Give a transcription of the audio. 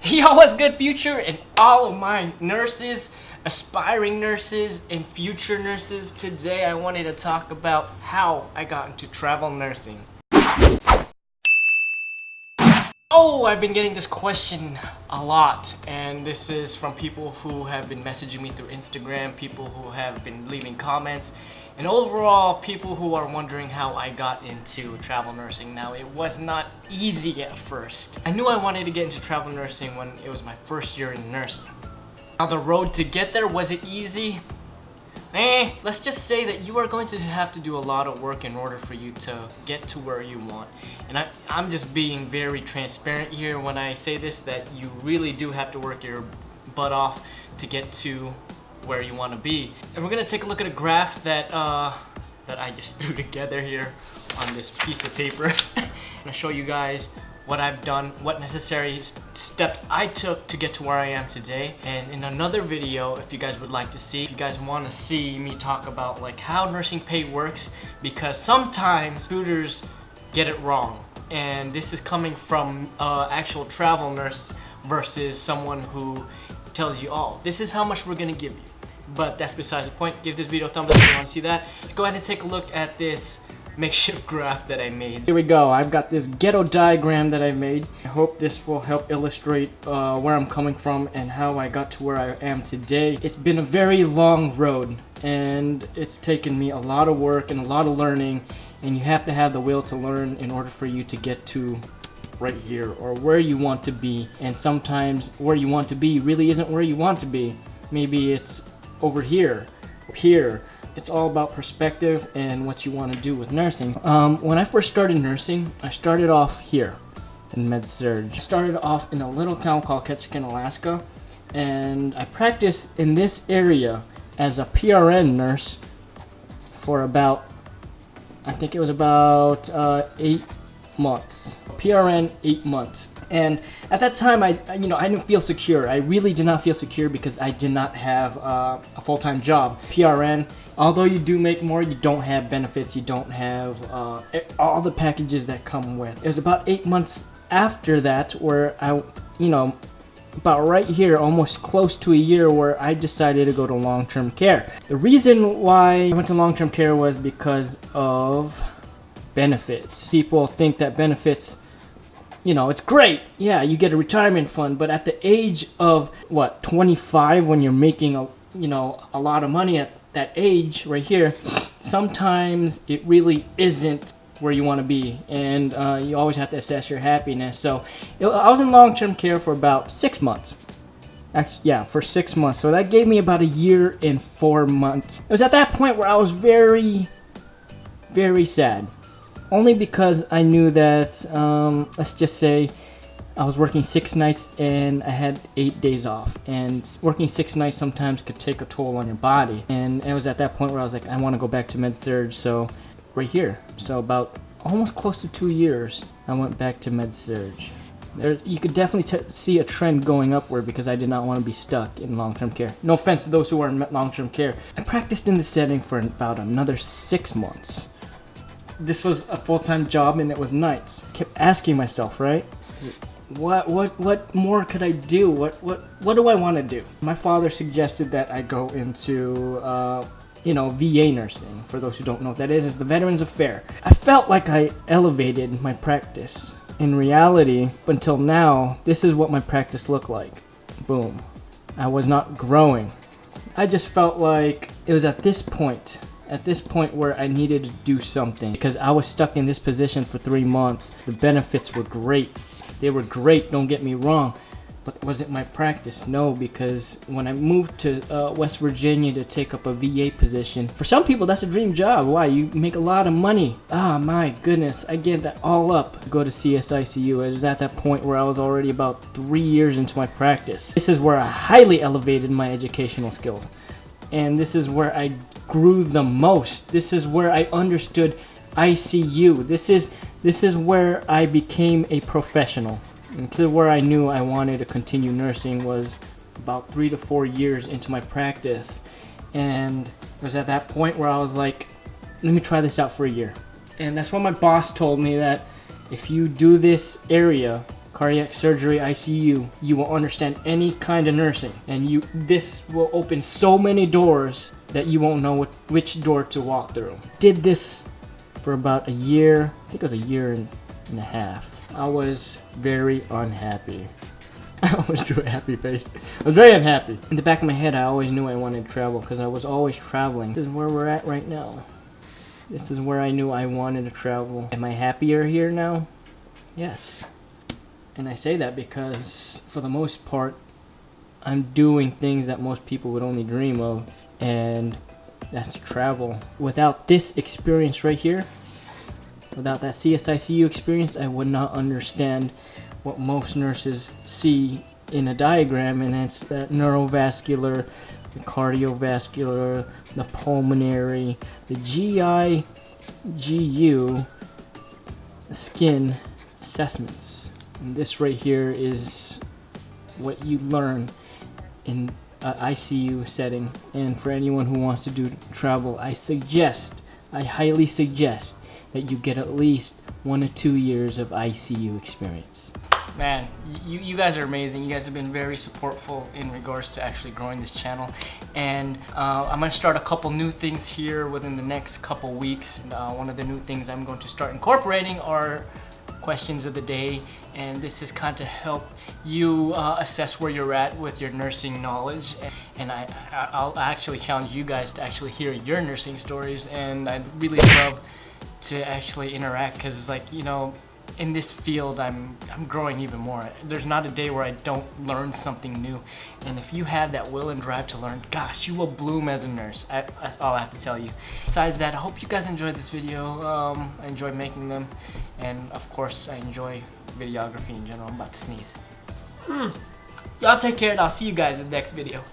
Yo, what's good, future, and all of my nurses, aspiring nurses, and future nurses. Today I wanted to talk about how I got into travel nursing. Oh, I've been getting this question a lot, and this is from people who have been messaging me through Instagram, people who have been leaving comments, and overall people who are wondering how I got into travel nursing. Now, it was not easy at first. I knew I wanted to get into travel nursing when it was my first year in nursing. Now, the road to get there, was it easy? Let's just say that you are going to have to do a lot of work in order for you to get to where you want. And I'm just being very transparent here when I say this, that you really do have to work your butt off to get to where you want to be. And we're going to take a look at a graph that I just threw together here on this piece of paper. I'm going to show you guys what I've done, what necessary steps I took to get to where I am today. And in another video, if you guys would like to see, if you guys want to see me talk about like how nursing pay works, because sometimes recruiters get it wrong. And this is coming from actual travel nurse versus someone who tells you, oh, this is how much we're gonna give you. But that's besides the point. Give this video a thumbs up if you want to see that. Let's go ahead and take a look at this makeshift graph that I made. Here we go. I've got this ghetto diagram that I made. I hope this will help illustrate where I'm coming from and how I got to where I am today. It's been a very long road, and it's taken me a lot of work and a lot of learning, and you have to have the will to learn in order for you to get to right here or where you want to be. And sometimes where you want to be really isn't where you want to be. Maybe it's over here or here. It's all about perspective and what you want to do with nursing. When I first started nursing, I started off here in Med-Surg. I started off in a little town called Ketchikan, Alaska, and I practiced in this area as a PRN nurse for about, I think it was about 8 months. PRN 8 months. And at that time, I didn't feel secure. I really did not feel secure because I did not have a full-time job. PRN, although you do make more, you don't have benefits. You don't have all the packages that come with. It was about 8 months after that where I, about right here, almost close to a year, where I decided to go to long-term care. The reason why I went to long-term care was because of benefits. People think that benefits, it's great. Yeah, you get a retirement fund, but at the age of what, 25, when you're making a lot of money at that age right here, sometimes it really isn't where you want to be, and you always have to assess your happiness. So I was in long-term care for about 6 months. Actually, yeah, for 6 months. So that gave me about a year and 4 months. It was at that point where I was very, very sad. Only because I knew that, let's just say, I was working 6 nights and I had 8 days off. And working 6 nights sometimes could take a toll on your body. And it was at that point where I was like, I want to go back to Med-Surg. So right here. So about almost close to 2 years, I went back to Med-Surg. You could definitely see a trend going upward because I did not want to be stuck in long-term care. No offense to those who are in long-term care. I practiced in the setting for about another 6 months. This was a full-time job and it was nights. Kept asking myself, right? What more could I do? What do I want to do? My father suggested that I go into VA nursing. For those who don't know what that is, it's the Veterans Affairs. I felt like I elevated my practice. In reality, until now, this is what my practice looked like. Boom. I was not growing. I just felt like it was at this point where I needed to do something, because I was stuck in this position for 3 months. The benefits were great. They were great, don't get me wrong, but was it my practice? No, because when I moved to West Virginia to take up a VA position, for some people that's a dream job. Why? You make a lot of money. Ah, my goodness, I gave that all up to go to CSICU. It was at that point where I was already about 3 years into my practice. This is where I highly elevated my educational skills. And this is where I grew the most. This is where I understood ICU. This is where I became a professional. And this is where I knew I wanted to continue nursing, was about 3 to 4 years into my practice. And it was at that point where I was like, let me try this out for a year. And that's when my boss told me that if you do this area, cardiac surgery ICU, you will understand any kind of nursing, and this will open so many doors that you won't know which door to walk through. Did this for about a year, I think it was a year and a half. I was very unhappy. I always drew a happy face. I was very unhappy. In the back of my head, I always knew I wanted to travel because I was always traveling. This is where we're at right now. This is where I knew I wanted to travel. Am I happier here now? Yes. And I say that because, for the most part, I'm doing things that most people would only dream of, and that's travel. Without this experience right here, without that CSICU experience, I would not understand what most nurses see in a diagram, and it's that neurovascular, the cardiovascular, the pulmonary, the GI, GU, skin assessments. And this right here is what you learn in an ICU setting. And for anyone who wants to do travel, I highly suggest that you get at least 1 to 2 years of ICU experience. Man, you guys are amazing. You guys have been very supportful in regards to actually growing this channel, and I'm going to start a couple new things here within the next couple weeks. One of the new things I'm going to start incorporating are questions of the day, and this is kind of to help you assess where you're at with your nursing knowledge. And I'll actually challenge you guys to actually hear your nursing stories, and I'd really love to actually interact, because, like, you know, in this field I'm growing even more. There's not a day where I don't learn something new, and if you have that will and drive to learn, gosh, you will bloom as a nurse. That's all I have to tell you. Besides that, I hope you guys enjoyed this video. I enjoy making them, and of course I enjoy videography in general. I'm about to sneeze. Y'all take care, and I'll see you guys in the next video.